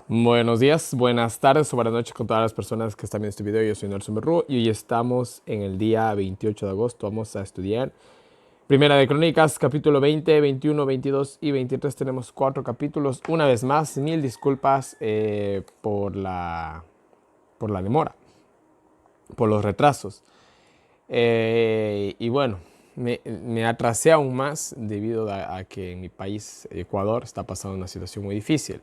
Buenos días, buenas tardes o buenas noches con todas las personas que están viendo este video. Yo soy Nelson Berrú y hoy estamos en el día 28 de agosto. Vamos a estudiar Primera de Crónicas, capítulo 20, 21, 22 y 23. Tenemos 4 capítulos. Una vez más, mil disculpas por la demora, por los retrasos. Y bueno, me atrasé aún más debido a que en mi país, Ecuador, está pasando una situación muy difícil.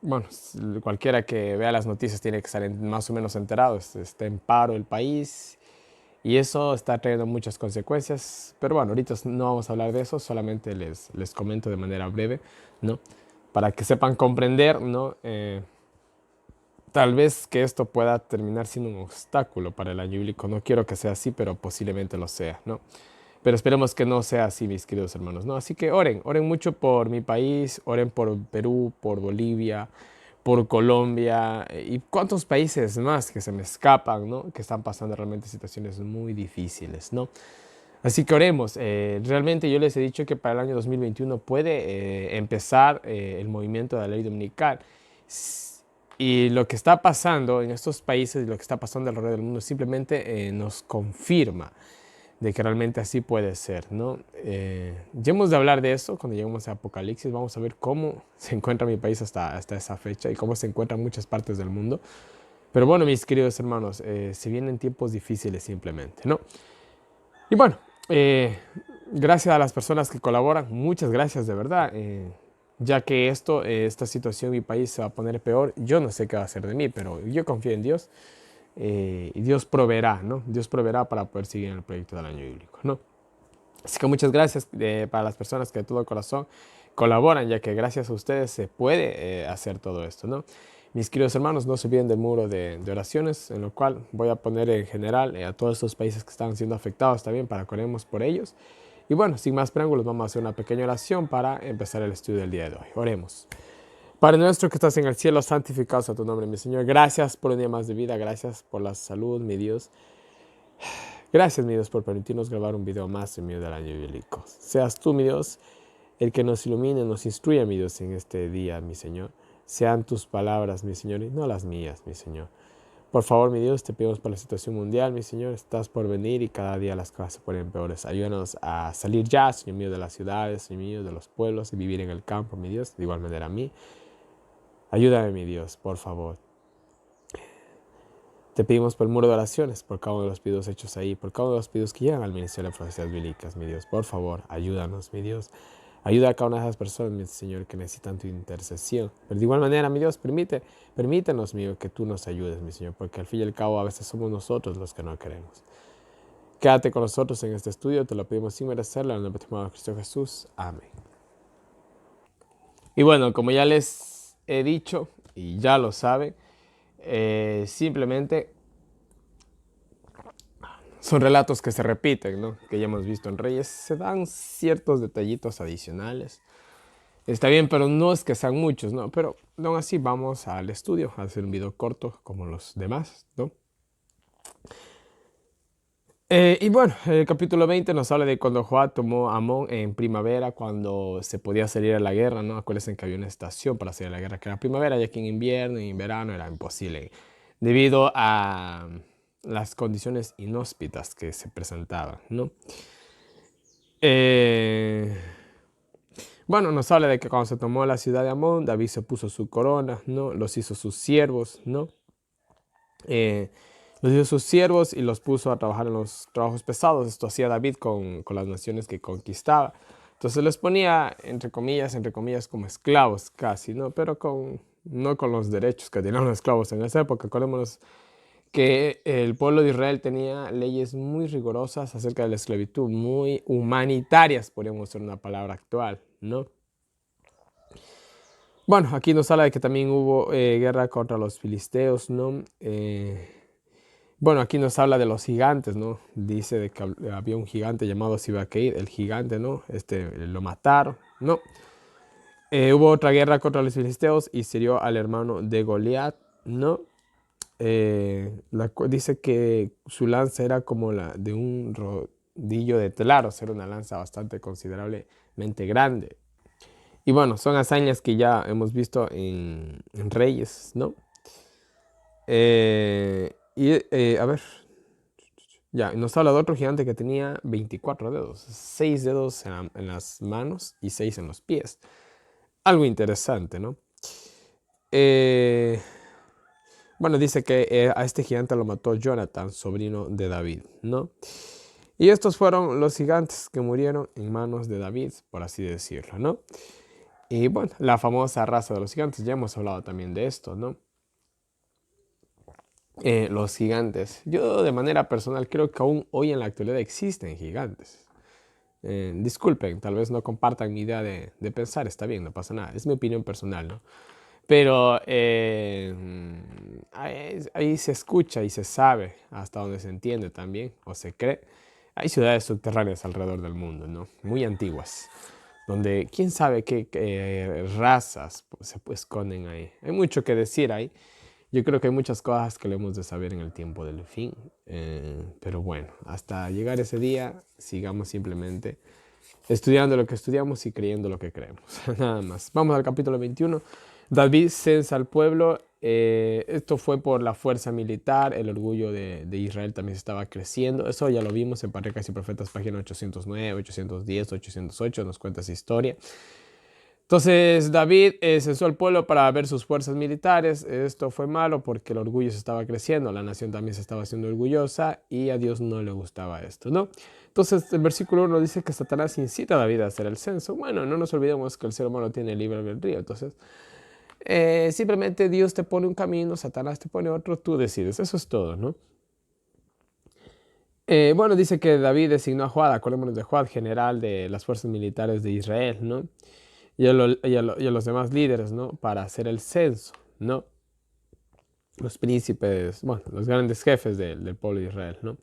Bueno, cualquiera que vea las noticias tiene que estar más o menos enterado. Está en paro el país y eso está trayendo muchas consecuencias. Pero bueno, ahorita no vamos a hablar de eso, solamente les comento de manera breve, ¿no? Para que sepan comprender, ¿no? Tal vez que esto pueda terminar siendo un obstáculo para el año bíblico. No quiero que sea así, pero posiblemente lo sea, ¿no? Pero esperemos que no sea así, mis queridos hermanos, ¿no? Así que oren mucho por mi país, oren por Perú, por Bolivia, por Colombia y cuántos países más que se me escapan, ¿no? Que están pasando realmente situaciones muy difíciles, ¿no? Así que oremos. Realmente yo les he dicho que para el año 2021 puede empezar el movimiento de la ley dominical. Y lo que está pasando en estos países y lo que está pasando alrededor del mundo simplemente nos confirma de que realmente así puede ser, ¿no? Ya hemos de hablar de eso cuando lleguemos a Apocalipsis. Vamos a ver cómo se encuentra mi país hasta esa fecha y cómo se encuentran muchas partes del mundo. Pero bueno, mis queridos hermanos, se vienen tiempos difíciles simplemente, ¿no? Y bueno, eh, gracias a las personas que colaboran, muchas gracias de verdad. Ya que esta situación en mi país se va a poner peor, yo no sé qué va a hacer de mí, pero yo confío en Dios y Dios proveerá, ¿no? Dios proveerá para poder seguir en el proyecto del año bíblico, ¿no? Así que muchas gracias para las personas que de todo corazón colaboran, ya que gracias a ustedes se puede hacer todo esto, ¿no? Mis queridos hermanos, no se olviden del muro de oraciones, en lo cual voy a poner en general a todos estos países que están siendo afectados también para que oremos por ellos. Y bueno, sin más preámbulos, vamos a hacer una pequeña oración para empezar el estudio del día de hoy. Oremos. Padre nuestro que estás en el cielo, santificado sea tu nombre, mi Señor. Gracias por un día más de vida, gracias por la salud, mi Dios. Gracias, mi Dios, por permitirnos grabar un video más en medio del año bíblico. Seas tú, mi Dios, el que nos ilumine, nos instruya, mi Dios, en este día, mi Señor. Sean tus palabras, mi Señor, y no las mías, mi Señor. Por favor, mi Dios, te pedimos por la situación mundial, mi Señor. Estás por venir y cada día las cosas se ponen peores. Ayúdanos a salir ya, Señor mío, de las ciudades, Señor mío, de los pueblos y vivir en el campo, mi Dios. De igual manera a mí. Ayúdame, mi Dios, por favor. Te pedimos por el muro de oraciones, por cada uno de los pedidos hechos ahí, por cada uno de los pedidos que llegan al Ministerio de Profecías Bíblicas, mi Dios. Por favor, ayúdanos, mi Dios. Ayuda a cada una de esas personas, mi Señor, que necesitan tu intercesión. Pero de igual manera, mi Dios, permítenos, mi Dios, que tú nos ayudes, mi Señor, porque al fin y al cabo a veces somos nosotros los que no queremos. Quédate con nosotros en este estudio, te lo pedimos sin merecerlo, en el nombre de Cristo Jesús. Amén. Y bueno, como ya les he dicho, y ya lo saben, simplemente son relatos que se repiten, ¿no? Que ya hemos visto en Reyes. Se dan ciertos detallitos adicionales. Está bien, pero no es que sean muchos, ¿no? Pero aún así vamos al estudio, a hacer un video corto como los demás, ¿no? Y bueno, el capítulo 20 nos habla de cuando Joab tomó a Amón en primavera, cuando se podía salir a la guerra, ¿no? Acuérdense que había una estación para salir a la guerra, que era primavera, ya que en invierno y en verano era imposible, debido a las condiciones inhóspitas que se presentaban, ¿no? Eh, bueno, nos habla de que cuando se tomó la ciudad de Amón, David se puso su corona, ¿no? Los hizo sus siervos, ¿no? Eh, los hizo sus siervos y los puso a trabajar en los trabajos pesados. Esto hacía David con las naciones que conquistaba. Entonces les ponía, entre comillas, como esclavos casi, ¿no? Pero no con los derechos que tenían los esclavos en esa época. Acordémonos que el pueblo de Israel tenía leyes muy rigurosas acerca de la esclavitud, muy humanitarias, podríamos usar una palabra actual, ¿no? Bueno, aquí nos habla de que también hubo guerra contra los filisteos, ¿no? Bueno, aquí nos habla de los gigantes, ¿no? Dice de que había un gigante llamado Sibaqueid, el gigante, ¿no? Lo mataron, ¿no? Hubo otra guerra contra los filisteos y se hirió al hermano de Goliat, ¿no? Dice que su lanza era como la de un rodillo de telar, o sea, era una lanza bastante considerablemente grande. Y bueno, son hazañas que ya hemos visto en Reyes, ¿no? A ver, ya, nos habla de otro gigante que tenía 24 dedos, 6 dedos en las manos y 6 en los pies. Algo interesante, ¿no? Eh, bueno, dice que a este gigante lo mató Jonathan, sobrino de David, ¿no? Y estos fueron los gigantes que murieron en manos de David, por así decirlo, ¿no? Y bueno, la famosa raza de los gigantes, ya hemos hablado también de esto, ¿no? Los gigantes. Yo de manera personal creo que aún hoy en la actualidad existen gigantes. Disculpen, tal vez no compartan mi idea de pensar, está bien, no pasa nada, es mi opinión personal, ¿no? Pero ahí se escucha y se sabe hasta donde se entiende también, o se cree. Hay ciudades subterráneas alrededor del mundo, ¿no? Muy antiguas, donde quién sabe qué razas se esconden ahí. Hay mucho que decir ahí. Yo creo que hay muchas cosas que le hemos de saber en el tiempo del fin. Pero bueno, hasta llegar ese día, sigamos simplemente estudiando lo que estudiamos y creyendo lo que creemos. Nada más. Vamos al capítulo 21. David censa al pueblo. Esto fue por la fuerza militar. El orgullo de Israel también estaba creciendo. Eso ya lo vimos en Patriarcas y Profetas, página 809, 810, 808. Nos cuenta esa historia. Entonces David censó al pueblo para ver sus fuerzas militares. Esto fue malo porque el orgullo se estaba creciendo, la nación también se estaba haciendo orgullosa y a Dios no le gustaba esto, ¿no? Entonces el versículo 1 dice que Satanás incita a David a hacer el censo. Bueno, no nos olvidemos que el ser humano tiene libre albedrío, entonces simplemente Dios te pone un camino, Satanás te pone otro, tú decides, eso es todo, ¿no? Bueno, dice que David designó a Joab, acordémonos de Joab, general de las fuerzas militares de Israel, ¿no? Y a los demás líderes, ¿no? Para hacer el censo, ¿no? Los príncipes, bueno, los grandes jefes del pueblo de Israel, ¿no?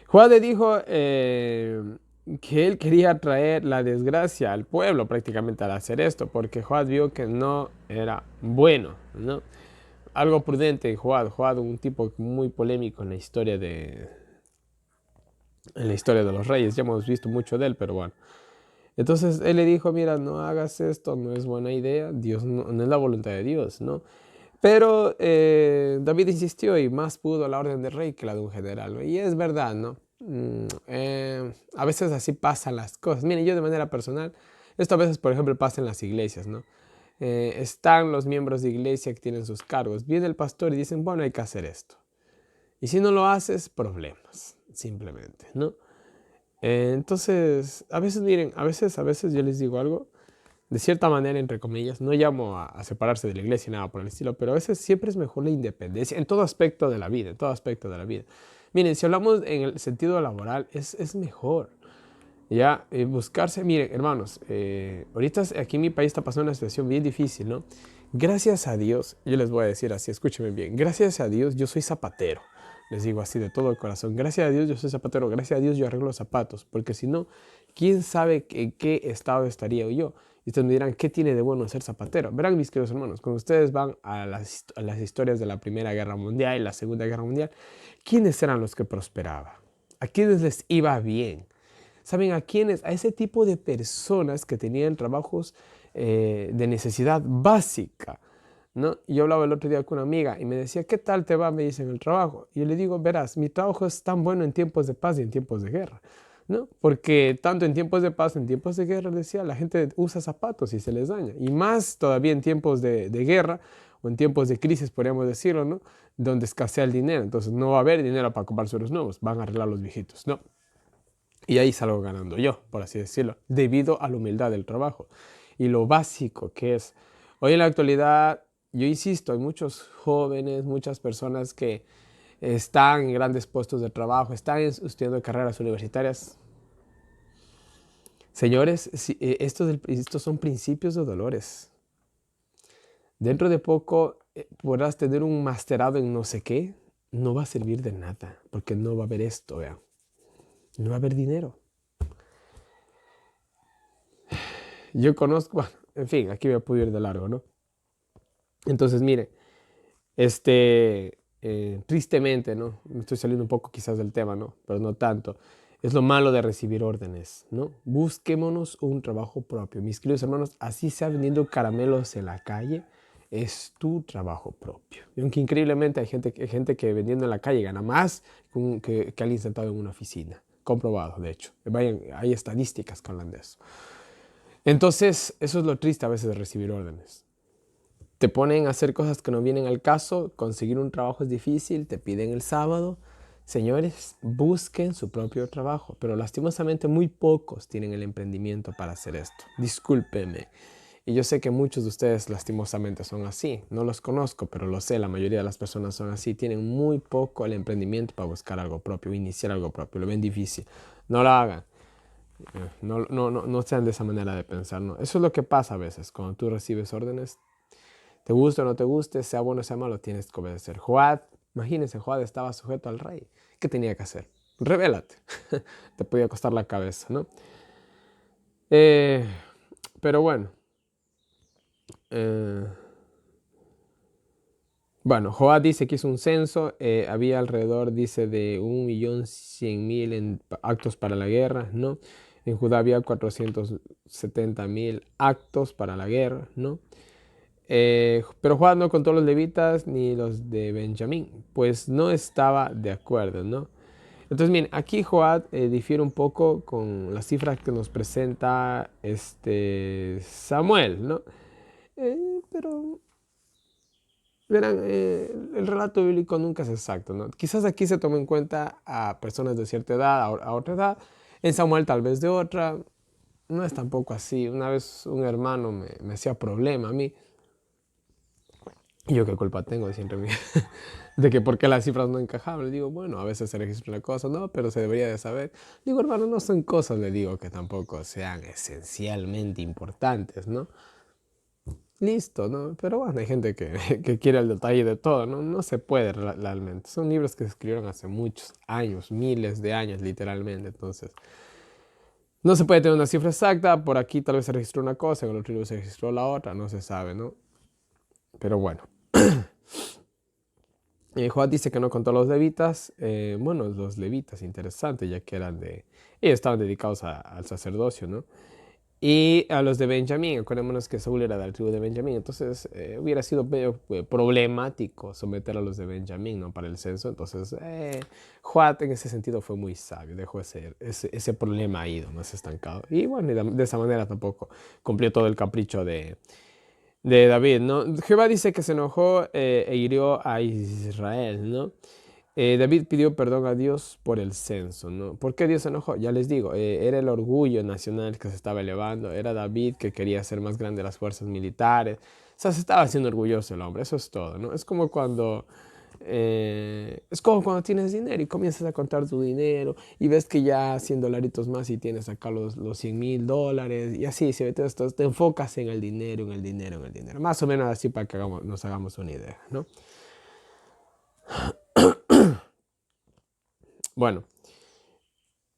Joab le dijo que él quería traer la desgracia al pueblo prácticamente al hacer esto, porque Joab vio que no era bueno, ¿no? Algo prudente en Joab. Joab, un tipo muy polémico en la historia de los reyes, ya hemos visto mucho de él, pero bueno. Entonces él le dijo, mira, no hagas esto, no es buena idea, Dios no es la voluntad de Dios, ¿no? Pero David insistió y más pudo la orden del rey que la de un general, ¿no? Y es verdad, ¿no? A veces así pasan las cosas. Miren, yo de manera personal, esto a veces, por ejemplo, pasa en las iglesias, ¿no? Están los miembros de iglesia que tienen sus cargos, viene el pastor y dicen, bueno, hay que hacer esto. Y si no lo haces, problemas, simplemente, ¿no? Entonces, a veces, miren, a veces yo les digo algo, de cierta manera, entre comillas, no llamo a separarse de la iglesia y nada por el estilo, pero a veces siempre es mejor la independencia en todo aspecto de la vida, en todo aspecto de la vida. Miren, si hablamos en el sentido laboral, es mejor, ya, buscarse, miren, hermanos, ahorita aquí en mi país está pasando una situación bien difícil, ¿no? Gracias a Dios, yo les voy a decir así, escúchenme bien, gracias a Dios yo soy zapatero. Les digo así de todo el corazón. Gracias a Dios yo soy zapatero. Gracias a Dios yo arreglo zapatos. Porque si no, ¿quién sabe en qué estado estaría yo? Y ustedes me dirán, ¿qué tiene de bueno ser zapatero? Verán, mis queridos hermanos, cuando ustedes van a las historias de la Primera Guerra Mundial y la Segunda Guerra Mundial, ¿quiénes eran los que prosperaban? ¿A quiénes les iba bien? ¿Saben a quiénes? A ese tipo de personas que tenían trabajos de necesidad básica, ¿no? Y yo hablaba el otro día con una amiga y me decía, ¿qué tal te va? Me dice en el trabajo. Y yo le digo, verás, mi trabajo es tan bueno en tiempos de paz y en tiempos de guerra, ¿no? Porque tanto en tiempos de paz, en tiempos de guerra, decía, la gente usa zapatos y se les daña. Y más todavía en tiempos de guerra o en tiempos de crisis, podríamos decirlo, ¿no? Donde escasea el dinero. Entonces no va a haber dinero para comprarse los nuevos, van a arreglar los viejitos, ¿no? Y ahí salgo ganando yo, por así decirlo, debido a la humildad del trabajo y lo básico que es. Hoy en la actualidad, yo insisto, hay muchos jóvenes, muchas personas que están en grandes puestos de trabajo, están estudiando carreras universitarias. Señores, estos son principios de dolores. Dentro de poco podrás tener un masterado en no sé qué, no va a servir de nada, porque no va a haber esto, vean. No va a haber dinero. Yo conozco, bueno, en fin, aquí me puedo ir de largo, ¿no? Entonces, mire, tristemente, ¿no? Me estoy saliendo un poco quizás del tema, ¿no? Pero no tanto. Es lo malo de recibir órdenes, ¿no? Busquémonos un trabajo propio. Mis queridos hermanos, así sea vendiendo caramelos en la calle, es tu trabajo propio. Y aunque increíblemente hay gente que vendiendo en la calle gana más que alguien sentado en una oficina. Comprobado, de hecho. Hay estadísticas que hablan de eso. Entonces, eso es lo triste a veces de recibir órdenes. Te ponen a hacer cosas que no vienen al caso, conseguir un trabajo es difícil, te piden el sábado. Señores, busquen su propio trabajo, pero lastimosamente muy pocos tienen el emprendimiento para hacer esto. Discúlpeme. Y yo sé que muchos de ustedes lastimosamente son así. No los conozco, pero lo sé, la mayoría de las personas son así. Tienen muy poco el emprendimiento para buscar algo propio, iniciar algo propio. Lo ven difícil. No lo hagan. No sean de esa manera de pensar. No. Eso es lo que pasa a veces cuando tú recibes órdenes. Te guste o no te guste, sea bueno o sea malo, tienes que obedecer. Joab, imagínense, Joab estaba sujeto al rey. ¿Qué tenía que hacer? Rebélate. Te podía costar la cabeza, ¿no? Pero bueno. Bueno, Joab dice que hizo un censo. Había alrededor, dice, de 1.100.000 actos para la guerra, ¿no? En Judá había 470.000 actos para la guerra, ¿no? Pero Joab no contó los levitas ni los de Benjamín, pues no estaba de acuerdo, ¿no? Entonces, miren, aquí Joab difiere un poco con las cifras que nos presenta Samuel, ¿no? Pero, verán, el relato bíblico nunca es exacto, ¿no? Quizás aquí se tomó en cuenta a personas de cierta edad, a otra edad, en Samuel tal vez de otra, no es tampoco así. Una vez un hermano me hacía problema a mí. ¿Y yo qué culpa tengo? Siempre me... de que por qué las cifras no encajaban. Le digo, bueno, a veces se registra una cosa, no, pero se debería de saber. Digo, hermano, no son cosas, le digo, que tampoco sean esencialmente importantes, ¿no? Listo, ¿no? Pero bueno, hay gente que quiere el detalle de todo, ¿no? No se puede realmente. Son libros que se escribieron hace muchos años, miles de años, literalmente. Entonces, no se puede tener una cifra exacta. Por aquí tal vez se registró una cosa, en el otro libro se registró la otra, no se sabe, ¿no? Pero bueno. Joab dice que no contó a los levitas. Bueno, los levitas, interesante, ya que ellos estaban dedicados al sacerdocio, ¿no? Y a los de Benjamín, acordémonos que Saúl era de la tribu de Benjamín, entonces hubiera sido medio problemático someter a los de Benjamín, ¿no? Para el censo. Entonces, Joab en ese sentido fue muy sabio, dejó ese problema ahí, ¿no? Ese estancado. Y bueno, de esa manera tampoco cumplió todo el capricho de David, ¿no? Jehová dice que se enojó e hirió a Israel, ¿no? David pidió perdón a Dios por el censo, ¿no? ¿Por qué Dios se enojó? Ya les digo, era el orgullo nacional que se estaba elevando, era David que quería hacer más grande las fuerzas militares, o sea, se estaba haciendo orgulloso el hombre, eso es todo, ¿no? Es como cuando tienes dinero y comienzas a contar tu dinero y ves que ya 100 dolaritos más y tienes acá los 100.000 dólares y así, si te enfocas en el dinero, en el dinero, en el dinero. Más o menos así para que nos hagamos una idea, ¿no? Bueno,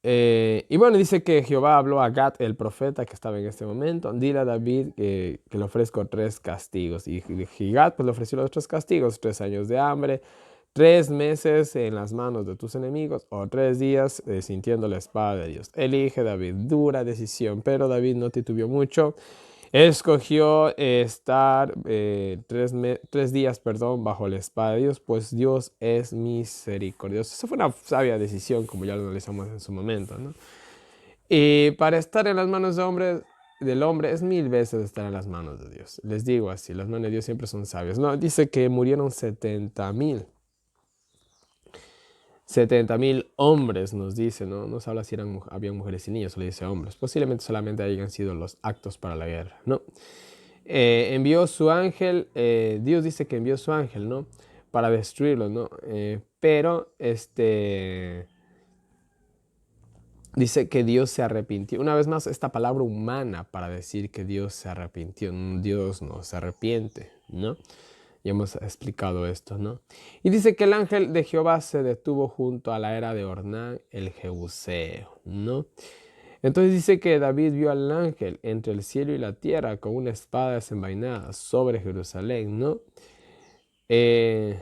y bueno, dice que Jehová habló a Gad, el profeta que estaba en este momento. Dile a David que le ofrezco 3 castigos. Y Gad pues, le ofreció los 3 castigos: 3 años de hambre, 3 meses en las manos de tus enemigos, o 3 días sintiendo la espada de Dios. Elige David, dura decisión, pero David no titubeó mucho. Escogió estar 3 días, bajo la espada de Dios, pues Dios es misericordioso. Esa fue una sabia decisión, como ya lo analizamos en su momento, ¿no? Y para estar en las manos del hombre es 1000 veces estar en las manos de Dios. Les digo así, las manos de Dios siempre son sabias. No, dice que murieron 70.000. 70.000 hombres, nos dice, ¿no? No se habla si habían mujeres y niños, solo dice hombres. Posiblemente solamente hayan sido los actos para la guerra, ¿no? Envió su ángel, Dios dice que envió su ángel, ¿no? Para destruirlo, ¿no? Pero, dice que Dios se arrepintió. Una vez más, esta palabra humana para decir que Dios se arrepintió. Dios no se arrepiente, ¿no? Ya hemos explicado esto, ¿no? Y dice que el ángel de Jehová se detuvo junto a la era de Ornán, el Jebuseo, ¿no? Entonces dice que David vio al ángel entre el cielo y la tierra con una espada desenvainada sobre Jerusalén, ¿no? Eh,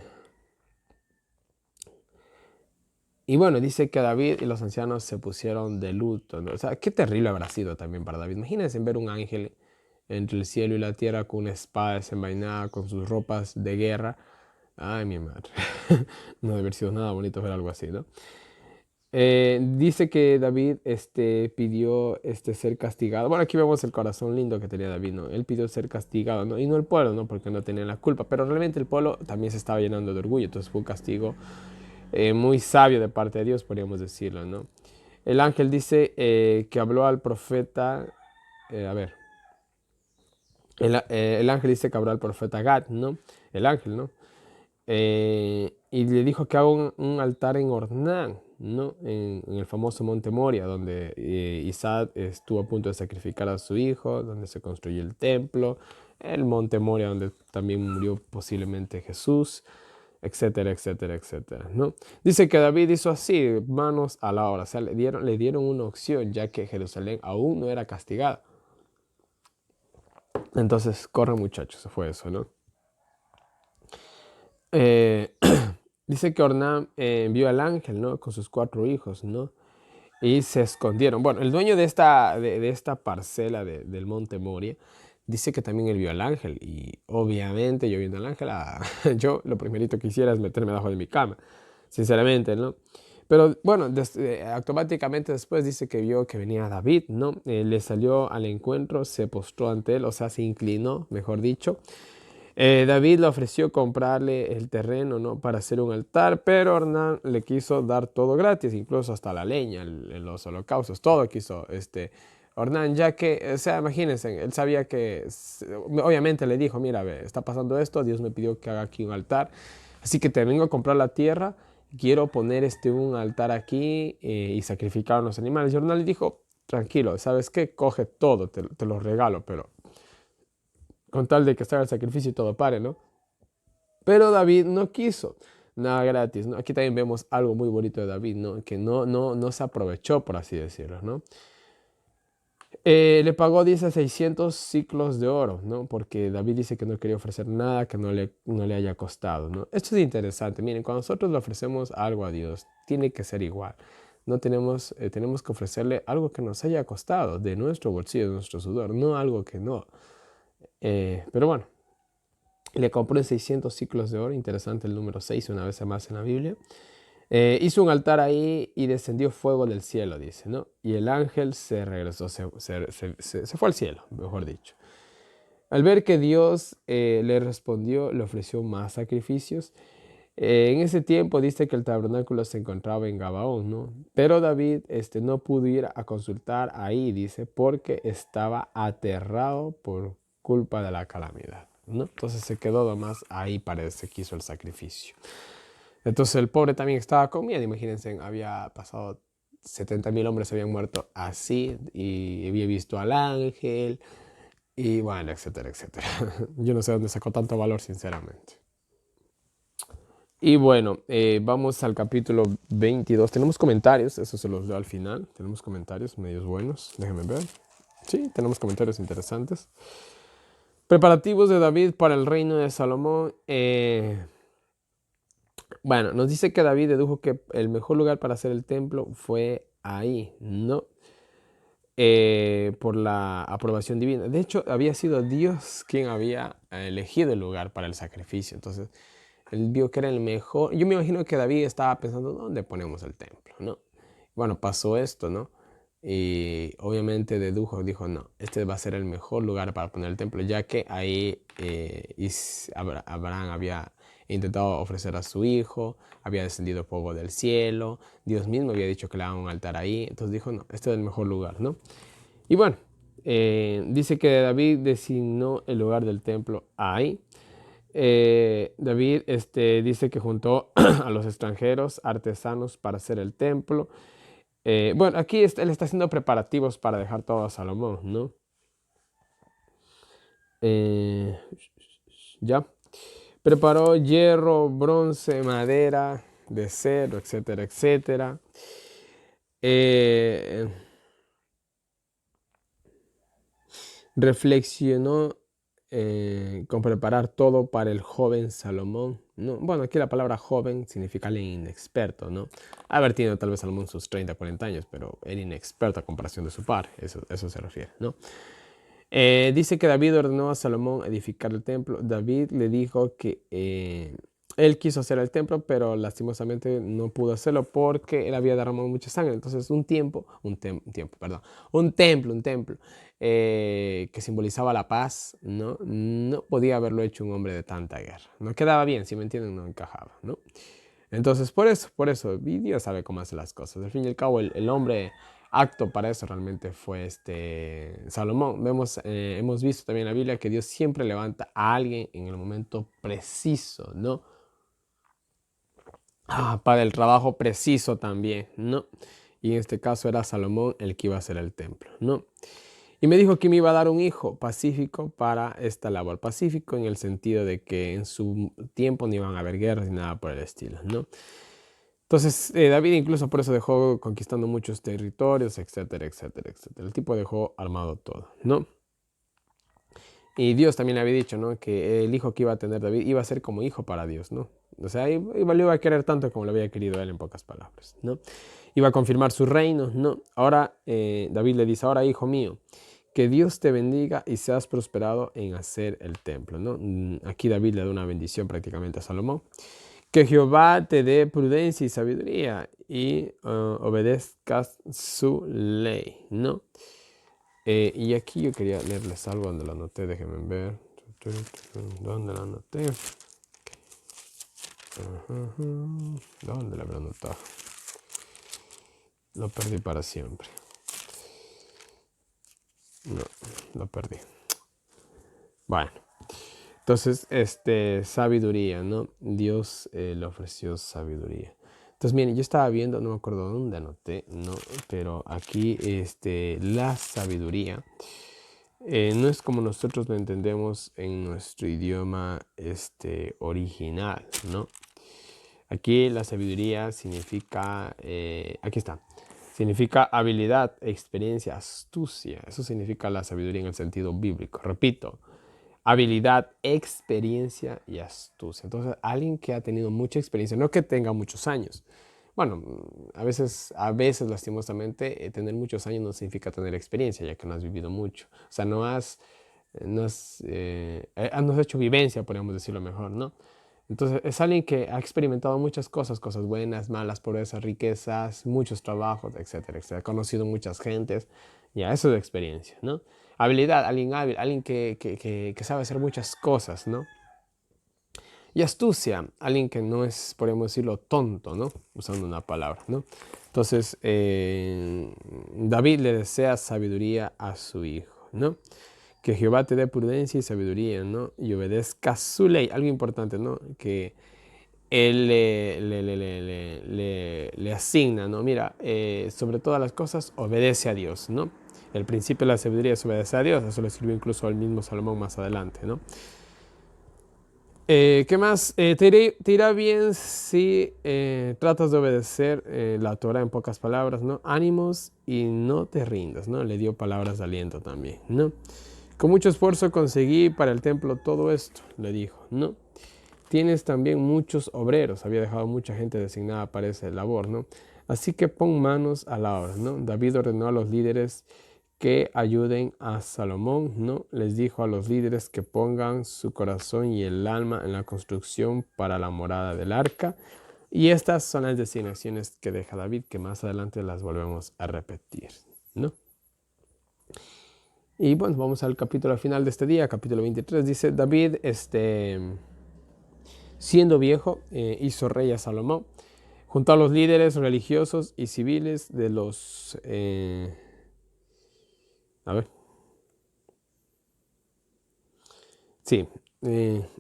Y bueno, dice que David y los ancianos se pusieron de luto, ¿no? O sea, qué terrible habrá sido también para David. Imagínense ver un ángel entre el cielo y la tierra con una espada desenvainada, con sus ropas de guerra. Ay, mi madre. No debe haber sido nada bonito ver algo así, ¿no? Dice que David pidió ser castigado. Bueno, aquí vemos el corazón lindo que tenía David, ¿no? Él pidió ser castigado, ¿no? Y no el pueblo, ¿no? Porque no tenía la culpa. Pero realmente el pueblo también se estaba llenando de orgullo. Entonces fue un castigo muy sabio de parte de Dios, podríamos decirlo, ¿no? El ángel dice que habló al profeta. A ver. El ángel dice que habló al profeta Gad, ¿no? El ángel, ¿no? Y le dijo que haga un altar en Ornán, ¿no? En el famoso monte Moria, donde Isaac estuvo a punto de sacrificar a su hijo, donde se construyó el templo, el monte Moria, donde también murió posiblemente Jesús, etcétera, etcétera, etcétera, ¿no? Dice que David hizo así, manos a la obra, o sea, le dieron una opción, ya que Jerusalén aún no era castigada. Entonces, corre muchachos, se fue eso, ¿no? Eh, Dice que Ornán envió al ángel, ¿no? Con sus 4 hijos, ¿no? Y se escondieron. Bueno, el dueño de esta parcela del Monte Moria dice que también él vio al ángel. Y obviamente yo viendo al ángel, yo lo primerito que hiciera es meterme debajo de mi cama, sinceramente, ¿no? Pero bueno, automáticamente después dice que vio que venía David, ¿no? Le salió al encuentro, se postró ante él, o sea, se inclinó, mejor dicho. David le ofreció comprarle el terreno, ¿no? Para hacer un altar, pero Ornán le quiso dar todo gratis, incluso hasta la leña, los holocaustos, todo quiso Ornán, ya que, o sea, imagínense, él sabía que, obviamente le dijo, mira, ve, está pasando esto, Dios me pidió que haga aquí un altar, así que te vengo a comprar la tierra, quiero poner un altar aquí y sacrificar a los animales. Y Ornán le dijo, tranquilo, ¿sabes qué? Coge todo, te lo regalo, pero con tal de que se haga el sacrificio y todo pare, ¿no? Pero David no quiso nada gratis, ¿no? Aquí también vemos algo muy bonito de David, ¿no? Que no se aprovechó, por así decirlo, ¿no? Le pagó, dice, 600 ciclos de oro, ¿no? Porque David dice que no quería ofrecer nada que no le haya costado, ¿no? Esto es interesante. Miren, cuando nosotros le ofrecemos algo a Dios, tiene que ser igual. No tenemos que ofrecerle algo que nos haya costado, de nuestro bolsillo, de nuestro sudor, no algo que no. Pero bueno, le compró en 600 ciclos de oro, interesante el número 6, una vez más en la Biblia. Hizo un altar ahí y descendió fuego del cielo, dice, ¿no? Y el ángel se regresó, se fue al cielo, mejor dicho. Al ver que Dios le respondió, le ofreció más sacrificios. En ese tiempo dice que el tabernáculo se encontraba en Gabaón, ¿no? Pero David no pudo ir a consultar ahí, dice, porque estaba aterrado por culpa de la calamidad, ¿no? Entonces se quedó nomás ahí, parece que hizo el sacrificio. Entonces el pobre también estaba con miedo, imagínense, había pasado 70.000 hombres habían muerto así y había visto al ángel y bueno, etcétera, etcétera. Yo no sé dónde sacó tanto valor, sinceramente. Y bueno, vamos al capítulo 22. Tenemos comentarios, eso se los leo al final. Tenemos comentarios medios buenos, déjenme ver. Sí, tenemos comentarios interesantes. Preparativos de David para el reino de Salomón. Bueno, nos dice que David dedujo que el mejor lugar para hacer el templo fue ahí, ¿no? Por la aprobación divina. De hecho, había sido Dios quien había elegido el lugar para el sacrificio. Entonces, él vio que era el mejor. Yo me imagino que David estaba pensando, ¿dónde ponemos el templo? ¿No? Bueno, pasó esto, ¿no? Y obviamente dedujo, dijo, no, este va a ser el mejor lugar para poner el templo, ya que ahí Abraham había intentado ofrecer a su hijo, había descendido fuego del cielo, Dios mismo había dicho que le haga un altar ahí, entonces dijo, no, este es el mejor lugar, ¿no? Y bueno, dice que David designó el lugar del templo ahí. David dice que juntó a los extranjeros artesanos para hacer el templo. Bueno, aquí él está haciendo preparativos para dejar todo a Salomón, ¿no? Eh, ya. Preparó hierro, bronce, madera, de cedro, etcétera, etcétera. Eh, Reflexionó. con preparar todo para el joven Salomón, ¿no? Bueno, aquí la palabra joven significa alguien inexperto, ¿no? Haber tenido tal vez Salomón sus 30, 40 años, pero era inexperto a comparación de su padre, eso se refiere, ¿no? Dice que David ordenó a Salomón edificar el templo. David le dijo que él quiso hacer el templo, pero lastimosamente no pudo hacerlo porque él había derramado mucha sangre. Entonces un templo, que simbolizaba la paz, no podía haberlo hecho un hombre de tanta guerra. No quedaba bien, si me entienden, no encajaba, ¿no? Entonces y Dios sabe cómo hace las cosas. Al fin y al cabo, el hombre acto para eso realmente fue Salomón. Hemos visto también en la Biblia que Dios siempre levanta a alguien en el momento preciso, ¿no? Para el trabajo preciso también, ¿no? Y en este caso era Salomón el que iba a hacer el templo, ¿no? Y me dijo que me iba a dar un hijo pacífico para esta labor. Pacífico en el sentido de que en su tiempo no iban a haber guerras ni nada por el estilo, ¿no? Entonces, David incluso por eso dejó conquistando muchos territorios, etcétera, etcétera, etcétera. El tipo dejó armado todo, ¿no? Y Dios también le había dicho, ¿no? Que el hijo que iba a tener David iba a ser como hijo para Dios, ¿no? O sea, lo iba a querer tanto como lo había querido él, en pocas palabras, ¿no? Iba a confirmar su reino, ¿no? Ahora, David le dice, ahora, hijo mío, que Dios te bendiga y seas prosperado en hacer el templo, ¿no? Aquí David le da una bendición prácticamente a Salomón. Que Jehová te dé prudencia y sabiduría y obedezcas su ley, ¿no? Y aquí yo quería leerles algo donde lo anoté, déjenme ver. ¿Dónde lo anoté? ¿Dónde lo habré anotado? Lo perdí para siempre. No, lo perdí. Bueno. Entonces, sabiduría, ¿no? Dios le ofreció sabiduría. Entonces, miren, yo estaba viendo, no me acuerdo dónde anoté, ¿no? Pero aquí, la sabiduría no es como nosotros lo entendemos en nuestro idioma, original, ¿no? Aquí la sabiduría significa, aquí está, significa habilidad, experiencia, astucia. Eso significa la sabiduría en el sentido bíblico. Repito, habilidad, experiencia y astucia. Entonces, alguien que ha tenido mucha experiencia, no que tenga muchos años. Bueno, a veces lastimosamente, tener muchos años no significa tener experiencia, ya que no has vivido mucho. O sea, no has hecho vivencia, podríamos decirlo mejor, ¿no? Entonces, es alguien que ha experimentado muchas cosas buenas, malas, pobrezas, riquezas, muchos trabajos, etcétera, etcétera. Ha conocido muchas gentes, ya, eso es experiencia, ¿no? Habilidad, alguien hábil, alguien que sabe hacer muchas cosas, ¿no? Y astucia, alguien que no es, podemos decirlo, tonto, ¿no? Usando una palabra, ¿no? Entonces, David le desea sabiduría a su hijo, ¿no? Que Jehová te dé prudencia y sabiduría, ¿no? Y obedezca su ley, algo importante, ¿no? Que él le asigna, ¿no? Mira, sobre todas las cosas, obedece a Dios, ¿no? El principio de la sabiduría es obedecer a Dios, eso lo escribió incluso el mismo Salomón más adelante, ¿no? ¿Qué más? Te irá bien si tratas de obedecer la Torah en pocas palabras, ¿no? Ánimos y no te rindas, ¿no? Le dio palabras de aliento también, ¿no? Con mucho esfuerzo conseguí para el templo todo esto, le dijo, ¿no? Tienes también muchos obreros, había dejado mucha gente designada para esa labor, ¿no? Así que pon manos a la obra, ¿no? David ordenó a los líderes que ayuden a Salomón, ¿no? Les dijo a los líderes que pongan su corazón y el alma en la construcción para la morada del arca. Y estas son las designaciones que deja David, que más adelante las volvemos a repetir, ¿no? Y bueno, vamos al capítulo final de este día, capítulo 23. Dice, David, siendo viejo, hizo rey a Salomón, junto a los líderes religiosos y civiles de los... a ver. Sí,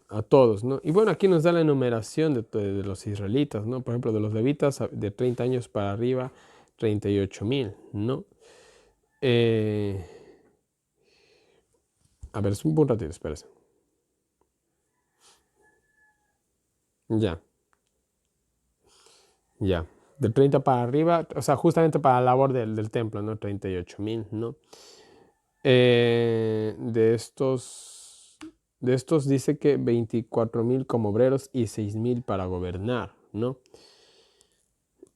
a todos, ¿no? Y bueno, aquí nos da la enumeración de los israelitas, ¿no? Por ejemplo, de los levitas de 30 años para arriba, 38,000, ¿no? Eh, a ver, es un ratito, espérense. Ya, ya. De 30 para arriba, o sea, justamente para la labor del templo, ¿no? 38,000, ¿no? De estos De estos dice que 24,000 como obreros y 6,000 para gobernar, ¿no?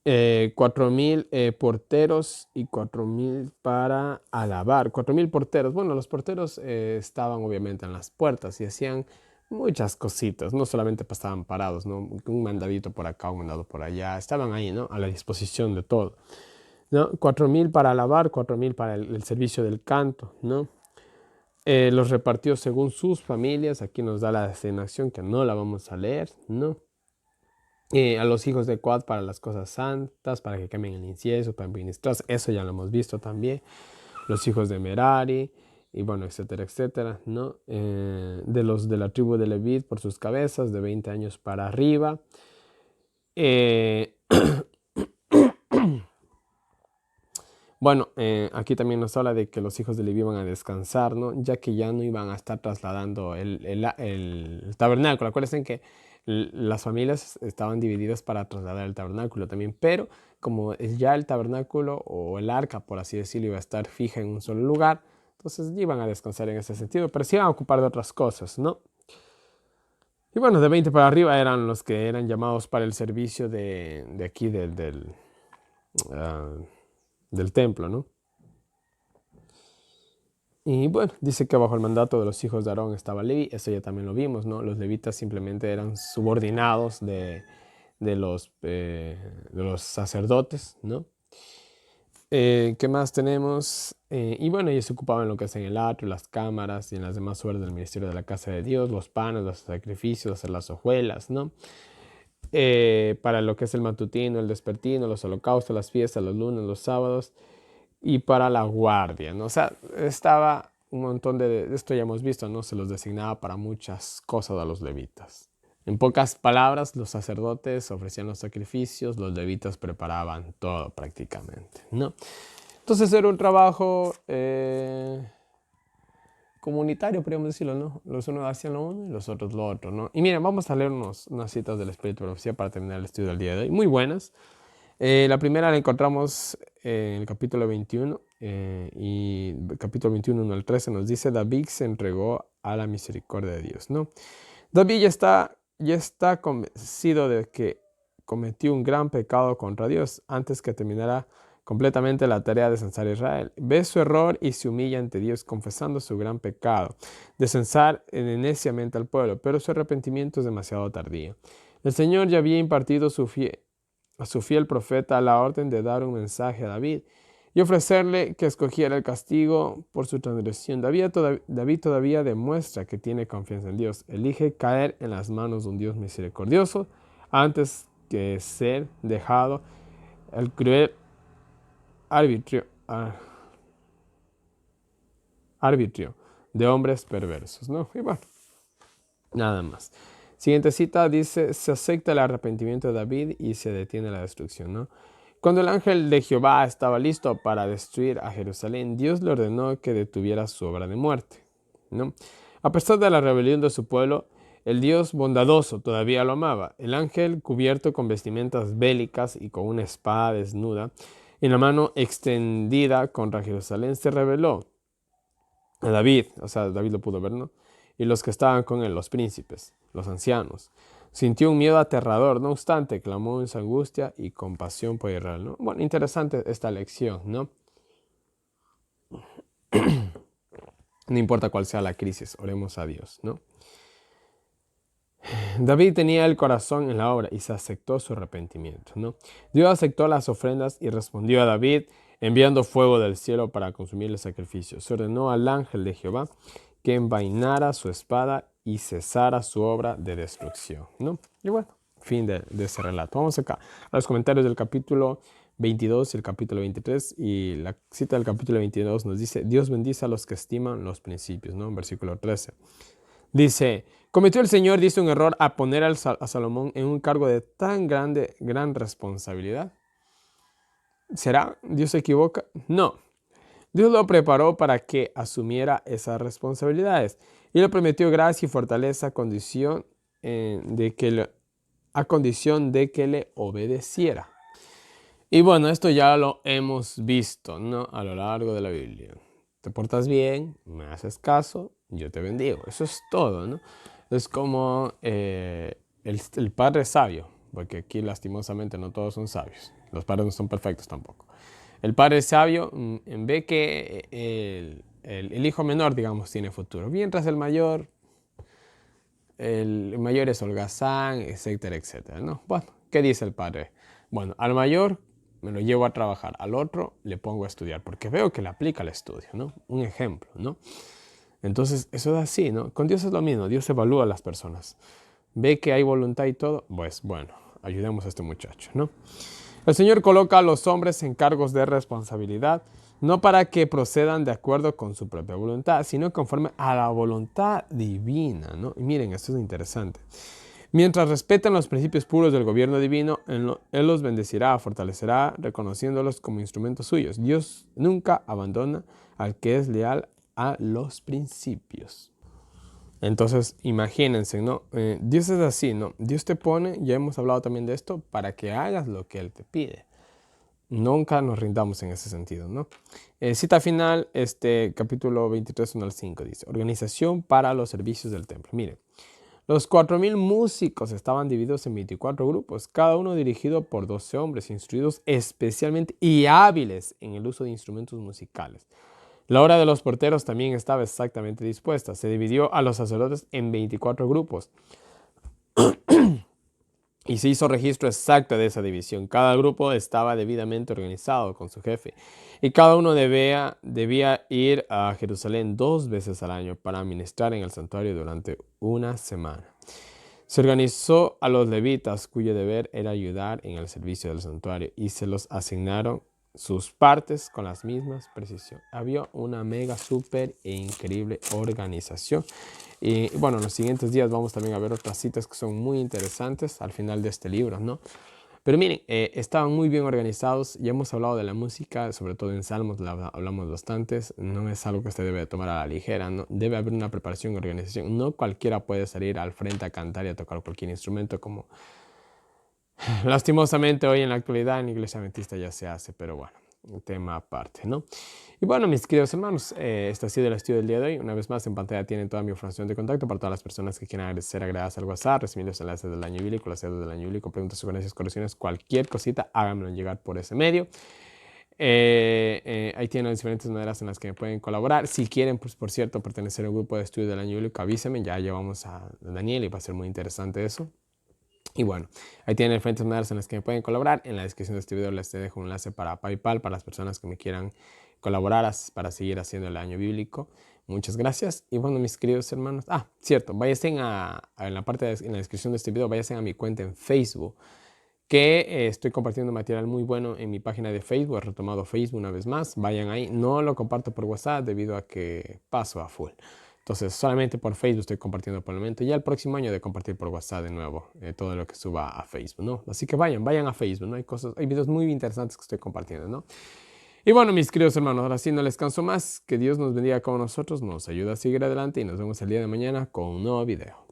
4,000 porteros y 4,000 para alabar. 4,000 porteros. Bueno, los porteros estaban obviamente en las puertas y hacían muchas cositas. No solamente pasaban parados, ¿no? Un mandadito por acá, un mandado por allá. Estaban ahí, ¿no? A la disposición de todo, ¿no? 4,000 para alabar, 4,000 para el servicio del canto, ¿no? Los repartió según sus familias. Aquí nos da la asignación que no la vamos a leer, ¿no? A los hijos de Coat para las cosas santas, para que quemen el incienso, para ministrar. Eso ya lo hemos visto también. Los hijos de Merari, y bueno, etcétera, etcétera, ¿no? De los de la tribu de Leví por sus cabezas, de 20 años para arriba. Bueno, aquí también nos habla de que los hijos de Leví iban a descansar, ¿no? Ya que ya no iban a estar trasladando el tabernáculo. Acuérdense que las familias estaban divididas para trasladar el tabernáculo también, pero como ya el tabernáculo o el arca, por así decirlo, iba a estar fija en un solo lugar, entonces iban a descansar en ese sentido, pero se iban a ocupar de otras cosas, ¿no? Y bueno, de 20 para arriba eran los que eran llamados para el servicio de aquí ah, del templo, ¿no? Y bueno, dice que bajo el mandato de los hijos de Aarón estaba Leví, eso ya también lo vimos, ¿no? Los levitas simplemente eran subordinados de los sacerdotes, ¿no? ¿Qué más tenemos? Y bueno, ellos se ocupaban en lo que es en el atrio, las cámaras y en las demás obras del ministerio de la casa de Dios, los panes, los sacrificios, hacer las hojuelas, ¿no? Para lo que es el matutino, el despertino, los holocaustos, las fiestas, los lunes, los sábados y para la guardia, ¿no? O sea, estaba un montón esto ya hemos visto, ¿no? Se los designaba para muchas cosas a los levitas. En pocas palabras, los sacerdotes ofrecían los sacrificios, los levitas preparaban todo prácticamente, ¿no? Entonces era un trabajo comunitario, podríamos decirlo, ¿no? Los unos hacían lo uno y los otros lo otro, ¿no? Y miren, vamos a leer unas citas del Espíritu de Profecía para terminar el estudio del día de hoy, muy buenas. La primera la encontramos en el capítulo 21 y el capítulo 21, 1 al 13 nos dice: David se entregó a la misericordia de Dios, ¿no? David ya está convencido de que cometió un gran pecado contra Dios antes que terminara completamente la tarea de censar a Israel. Ve su error y se humilla ante Dios confesando su gran pecado de censar neciamente al pueblo, pero su arrepentimiento es demasiado tardío. El Señor ya había impartido a su fiel profeta la orden de dar un mensaje a David y ofrecerle que escogiera el castigo por su transgresión. David todavía demuestra que tiene confianza en Dios. Elige caer en las manos de un Dios misericordioso antes que ser dejado al cruel arbitrio de hombres perversos, ¿no? Y bueno, nada más. Siguiente cita dice: se acepta el arrepentimiento de David y se detiene la destrucción, ¿no? Cuando el ángel de Jehová estaba listo para destruir a Jerusalén, Dios le ordenó que detuviera su obra de muerte, ¿no? A pesar de la rebelión de su pueblo, el Dios bondadoso todavía lo amaba. El ángel, cubierto con vestimentas bélicas y con una espada desnuda, en la mano extendida contra Jerusalén, se reveló a David, o sea, David lo pudo ver, ¿no? Y los que estaban con él, los príncipes, los ancianos. Sintió un miedo aterrador, no obstante, clamó en su angustia y compasión por Israel, ¿no? Bueno, interesante esta lección, ¿no? No importa cuál sea la crisis, oremos a Dios, ¿no? David tenía el corazón en la obra y se aceptó su arrepentimiento, ¿no? Dios aceptó las ofrendas y respondió a David enviando fuego del cielo para consumir el sacrificio. Se ordenó al ángel de Jehová que envainara su espada y cesara su obra de destrucción, ¿no? Y bueno, fin de ese relato. Vamos acá a los comentarios del capítulo 22 y el capítulo 23, y la cita del capítulo 22 nos dice: Dios bendice a los que estiman los principios, ¿no? En versículo 13. Dice: cometió el Señor, dice, un error a poner a Salomón en un cargo de tan gran responsabilidad. ¿Será? ¿Dios se equivoca? No. Dios lo preparó para que asumiera esas responsabilidades y le prometió gracia y fortaleza a condición de que le obedeciera. Y bueno, esto ya lo hemos visto, ¿no? A lo largo de la Biblia. Te portas bien, me haces caso, yo te bendigo. Eso es todo, ¿no? Es como el padre sabio, porque aquí lastimosamente no todos son sabios. Los padres no son perfectos tampoco. El padre sabio ve que el hijo menor, digamos, tiene futuro, mientras el mayor es holgazán, etcétera, etcétera, ¿no? Bueno, ¿qué dice el padre? Bueno, al mayor me lo llevo a trabajar, al otro le pongo a estudiar, porque veo que le aplica el estudio, ¿no? Un ejemplo, ¿no? Entonces, eso es así, ¿no? Con Dios es lo mismo, Dios evalúa a las personas. Ve que hay voluntad y todo, pues bueno, ayudemos a este muchacho, ¿no? El Señor coloca a los hombres en cargos de responsabilidad, no para que procedan de acuerdo con su propia voluntad, sino conforme a la voluntad divina, ¿no? Y miren, esto es interesante. Mientras respeten los principios puros del gobierno divino, Él los bendecirá, fortalecerá, reconociéndolos como instrumentos suyos. Dios nunca abandona al que es leal a los principios. Entonces, imagínense, ¿no? Dios es así, ¿no? Dios te pone, ya hemos hablado también de esto, para que hagas lo que Él te pide. Nunca nos rindamos en ese sentido, ¿no? Cita final, capítulo 23, 1 al 5, dice, organización para los servicios del templo. Miren, los 4,000 músicos estaban divididos en 24 grupos, cada uno dirigido por 12 hombres, instruidos especialmente y hábiles en el uso de instrumentos musicales. La hora de los porteros también estaba exactamente dispuesta. Se dividió a los sacerdotes en 24 grupos y se hizo registro exacto de esa división. Cada grupo estaba debidamente organizado con su jefe y cada uno debía ir a Jerusalén 2 veces al año para ministrar en el santuario durante una semana. Se organizó a los levitas, cuyo deber era ayudar en el servicio del santuario, y se los asignaron sus partes con las mismas precisión. Había una mega, súper e increíble organización. Y bueno, en los siguientes días vamos también a ver otras citas que son muy interesantes al final de este libro, ¿no? Pero miren, estaban muy bien organizados. Ya hemos hablado de la música, sobre todo en Salmos hablamos bastantes. No es algo que usted debe tomar a la ligera, ¿no? Debe haber una preparación y organización. No cualquiera puede salir al frente a cantar y a tocar cualquier instrumento, como lastimosamente hoy en la actualidad en la iglesia adventista ya se hace, pero bueno, un tema aparte, ¿no? Y bueno, mis queridos hermanos, este ha sido el estudio del día de hoy. Una vez más, en pantalla tienen toda mi información de contacto para todas las personas que quieran ser agregadas al WhatsApp, recibir los enlaces del año bíblico, las sedes del año bíblico, preguntas, sugerencias, correcciones, cualquier cosita, háganmelo llegar por ese medio. Ahí tienen las diferentes maneras en las que me pueden colaborar. Si quieren, pues por cierto, pertenecer al grupo de estudio del año bíblico, avísenme, ya llevamos a Daniel y va a ser muy interesante eso. Y bueno, ahí tienen diferentes maneras en las que me pueden colaborar. En la descripción de este video les dejo un enlace para PayPal para las personas que me quieran colaborar para seguir haciendo el año bíblico. Muchas gracias. Y bueno, mis queridos hermanos, cierto, váyanse en la descripción de este video, váyanse a mi cuenta en Facebook, que estoy compartiendo material muy bueno en mi página de Facebook. He retomado Facebook una vez más. Vayan ahí. No lo comparto por WhatsApp debido a que paso a full. Entonces, solamente por Facebook estoy compartiendo por el momento. Ya el próximo año de compartir por WhatsApp de nuevo todo lo que suba a Facebook, ¿no? Así que vayan a Facebook, ¿no? Hay videos muy interesantes que estoy compartiendo, ¿no? Y bueno, mis queridos hermanos, ahora sí no les canso más. Que Dios nos bendiga con nosotros, nos ayuda a seguir adelante y nos vemos el día de mañana con un nuevo video.